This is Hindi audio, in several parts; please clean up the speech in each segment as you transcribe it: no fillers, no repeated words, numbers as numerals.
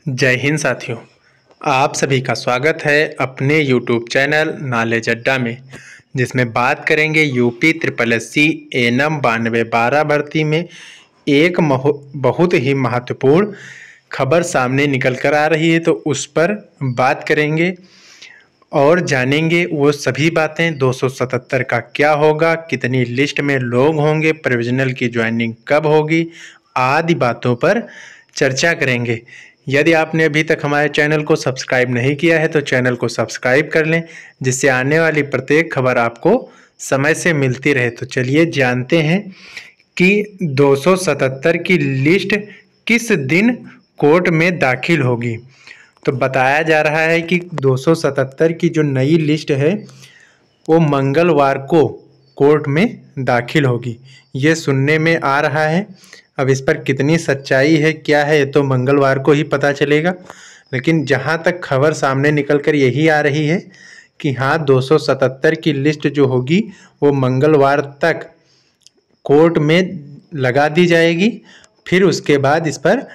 जय हिंद साथियों। आप सभी का स्वागत है अपने YouTube चैनल नॉलेज अड्डा में, जिसमें बात करेंगे यूपी SSC एनम 9212 भर्ती में एक बहुत ही महत्वपूर्ण खबर सामने निकल कर आ रही है। तो उस पर बात करेंगे और जानेंगे वो सभी बातें। 277 का क्या होगा, कितनी लिस्ट में लोग होंगे, प्रोविजनल की ज्वाइनिंग कब होगी, आदि बातों पर चर्चा करेंगे। यदि आपने अभी तक हमारे चैनल को सब्सक्राइब नहीं किया है तो चैनल को सब्सक्राइब कर लें, जिससे आने वाली प्रत्येक खबर आपको समय से मिलती रहे। तो चलिए जानते हैं कि 277 की लिस्ट किस दिन कोर्ट में दाखिल होगी। तो बताया जा रहा है कि 277 की जो नई लिस्ट है वो मंगलवार को कोर्ट में दाखिल होगी, ये सुनने में आ रहा है। अब इस पर कितनी सच्चाई है, क्या है, ये तो मंगलवार को ही पता चलेगा। लेकिन जहां तक खबर सामने निकल कर यही आ रही है कि हाँ, 277 की लिस्ट जो होगी वो मंगलवार तक कोर्ट में लगा दी जाएगी, फिर उसके बाद इस पर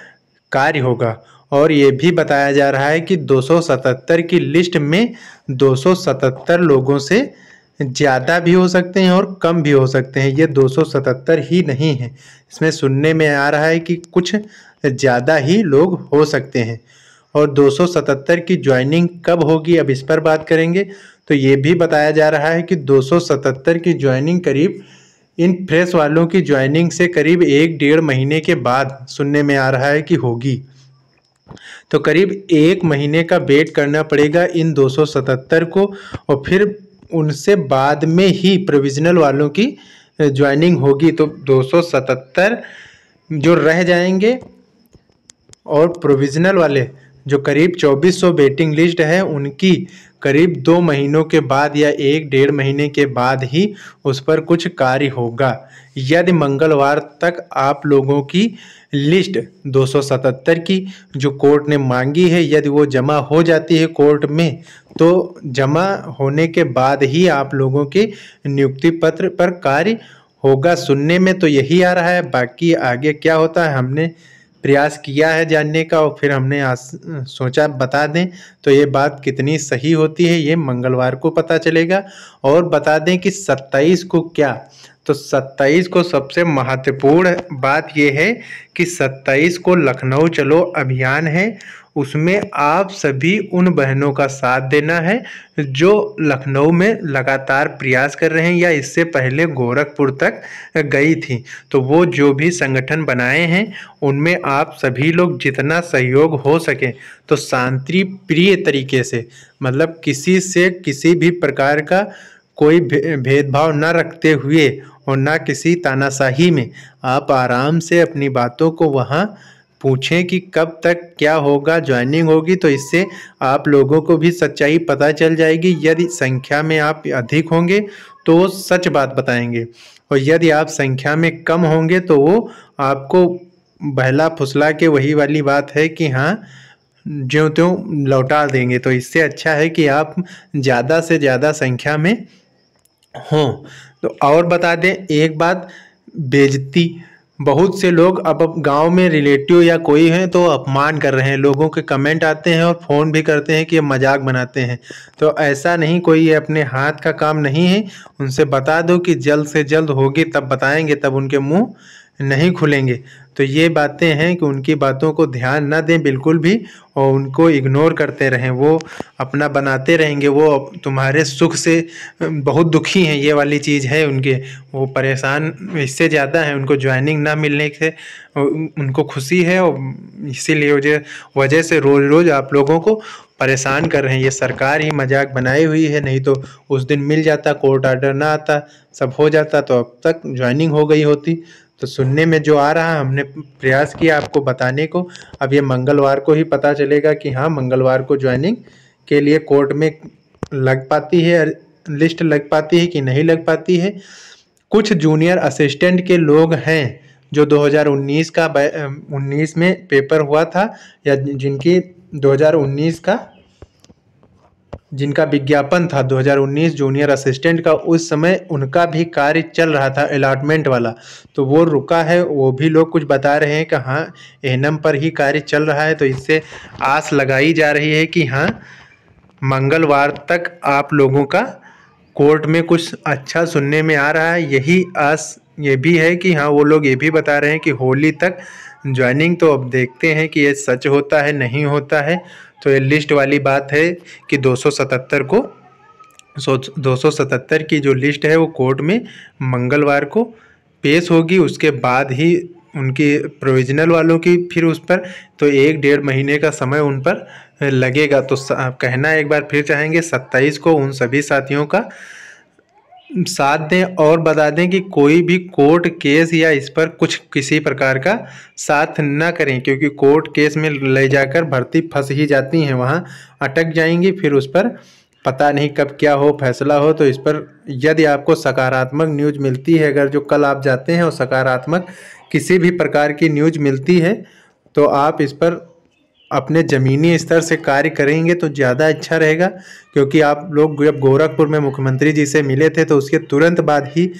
कार्य होगा। और ये भी बताया जा रहा है कि 277 की लिस्ट में 277 लोगों से ज़्यादा भी हो सकते हैं और कम भी हो सकते हैं। ये 277 ही नहीं है, इसमें सुनने में आ रहा है कि कुछ ज़्यादा ही लोग हो सकते हैं। और 277 की ज्वाइनिंग कब होगी, अब इस पर बात करेंगे। तो ये भी बताया जा रहा है कि 277 की ज्वाइनिंग करीब इन फ्रेश वालों की ज्वाइनिंग से करीब 1-1.5 महीने के बाद सुनने में आ रहा है कि होगी। तो करीब 1 महीने का वेट करना पड़ेगा इन 277 को, और फिर उनसे बाद में ही प्रोविजनल वालों की ज्वाइनिंग होगी। तो 277 जो रह जाएंगे और प्रोविजनल वाले जो करीब 2400 वेटिंग लिस्ट है, उनकी करीब 2 महीनों के बाद या 1-1.5 महीने के बाद ही उस पर कुछ कार्य होगा। यदि मंगलवार तक आप लोगों की लिस्ट 277 की जो कोर्ट ने मांगी है, यदि वो जमा हो जाती है कोर्ट में, तो जमा होने के बाद ही आप लोगों के नियुक्ति पत्र पर कार्य होगा। सुनने में तो यही आ रहा है, बाकी आगे क्या होता है हमने प्रयास किया है जानने का और फिर हमने सोचा बता दें। तो ये बात कितनी सही होती है ये मंगलवार को पता चलेगा। और बता दें कि 27 को क्या, तो 27 को सबसे महत्वपूर्ण बात यह है कि 27 को लखनऊ चलो अभियान है। उसमें आप सभी उन बहनों का साथ देना है जो लखनऊ में लगातार प्रयास कर रहे हैं या इससे पहले गोरखपुर तक गई थी। तो वो जो भी संगठन बनाए हैं उनमें आप सभी लोग जितना सहयोग हो सके तो शांति प्रिय तरीके से, मतलब किसी से किसी भी प्रकार का कोई भेदभाव न रखते हुए और ना किसी तानाशाही में, आप आराम से अपनी बातों को वहाँ पूछें कि कब तक क्या होगा, ज्वाइनिंग होगी। तो इससे आप लोगों को भी सच्चाई पता चल जाएगी। यदि संख्या में आप अधिक होंगे तो वो सच बात बताएंगे, और यदि आप संख्या में कम होंगे तो वो आपको बहला फुसला के वही वाली बात है कि हाँ ज्यों त्यों लौटा देंगे। तो इससे अच्छा है कि आप ज़्यादा से ज़्यादा संख्या में हों। तो और बता दें एक बात, बेइज्जती, बहुत से लोग अब गांव में रिलेटिव या कोई है तो अपमान कर रहे हैं, लोगों के कमेंट आते हैं और फ़ोन भी करते हैं कि मजाक बनाते हैं। तो ऐसा नहीं, कोई ये अपने हाथ का काम नहीं है। उनसे बता दो कि जल्द से जल्द होगी तब बताएंगे, तब उनके मुंह नहीं खुलेंगे। तो ये बातें हैं कि उनकी बातों को ध्यान न दें बिल्कुल भी, और उनको इग्नोर करते रहें। वो अपना बनाते रहेंगे, वो तुम्हारे सुख से बहुत दुखी हैं, ये वाली चीज़ है उनके। वो परेशान इससे ज़्यादा है, उनको ज्वाइनिंग ना मिलने से उनको खुशी है, और इसीलिए वजह से रोज़ रोज़ आप लोगों को परेशान कर रहे हैं। ये सरकार ही मजाक बनाई हुई है, नहीं तो उस दिन मिल जाता, कोर्ट आर्डर ना आता, सब हो जाता तो अब तक ज्वाइनिंग हो गई होती। तो सुनने में जो आ रहा है, हमने प्रयास किया आपको बताने को। अब ये मंगलवार को ही पता चलेगा कि हाँ, मंगलवार को ज्वाइनिंग के लिए कोर्ट में लग पाती है, लिस्ट लग पाती है कि नहीं लग पाती है। कुछ जूनियर असिस्टेंट के लोग हैं जो 2019 का 19 में पेपर हुआ था, या जिनकी 2019 का जिनका विज्ञापन था 2019 जूनियर असिस्टेंट का, उस समय उनका भी कार्य चल रहा था अलॉटमेंट वाला, तो वो रुका है। वो भी लोग कुछ बता रहे हैं कि हाँ एनम पर ही कार्य चल रहा है, तो इससे आस लगाई जा रही है कि हाँ मंगलवार तक आप लोगों का कोर्ट में कुछ अच्छा सुनने में आ रहा है। यही आस ये भी है कि हाँ वो लोग ये भी बता रहे हैं कि होली तक ज्वाइनिंग, तो अब देखते हैं कि ये सच होता है नहीं होता है। तो ये लिस्ट वाली बात है कि 277 की जो लिस्ट है वो कोर्ट में मंगलवार को पेश होगी। उसके बाद ही उनकी प्रोविजनल वालों की फिर उस पर तो 1-1.5 महीने का समय उन पर लगेगा। तो कहना एक बार फिर चाहेंगे 27 को उन सभी साथियों का साथ दें, और बता दें कि कोई भी कोर्ट केस या इस पर कुछ किसी प्रकार का साथ न करें, क्योंकि कोर्ट केस में ले जाकर भर्ती फंस ही जाती हैं, वहाँ अटक जाएंगी, फिर उस पर पता नहीं कब क्या हो फैसला हो। तो इस पर यदि आपको सकारात्मक न्यूज़ मिलती है, अगर जो कल आप जाते हैं और सकारात्मक किसी भी प्रकार की न्यूज़ मिलती है, तो आप इस पर अपने ज़मीनी स्तर से कार्य करेंगे तो ज़्यादा अच्छा रहेगा। क्योंकि आप लोग जब गोरखपुर में मुख्यमंत्री जी से मिले थे तो उसके तुरंत बाद ही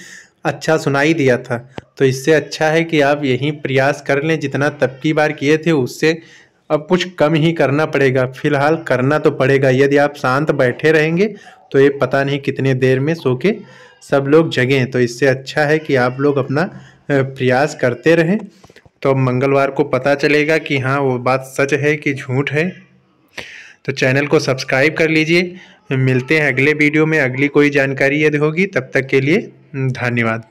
अच्छा सुनाई दिया था। तो इससे अच्छा है कि आप यही प्रयास कर लें, जितना तब की बार किए थे उससे अब कुछ कम ही करना पड़ेगा। फिलहाल करना तो पड़ेगा, यदि आप शांत बैठे रहेंगे तो ये पता नहीं कितने देर में सो के सब लोग जगें। तो इससे अच्छा है कि आप लोग अपना प्रयास करते रहें, तो मंगलवार को पता चलेगा कि हाँ वो बात सच है कि झूठ है। तो चैनल को सब्सक्राइब कर लीजिए। मिलते हैं अगले वीडियो में, अगली कोई जानकारी यदि होगी। तब तक के लिए धन्यवाद।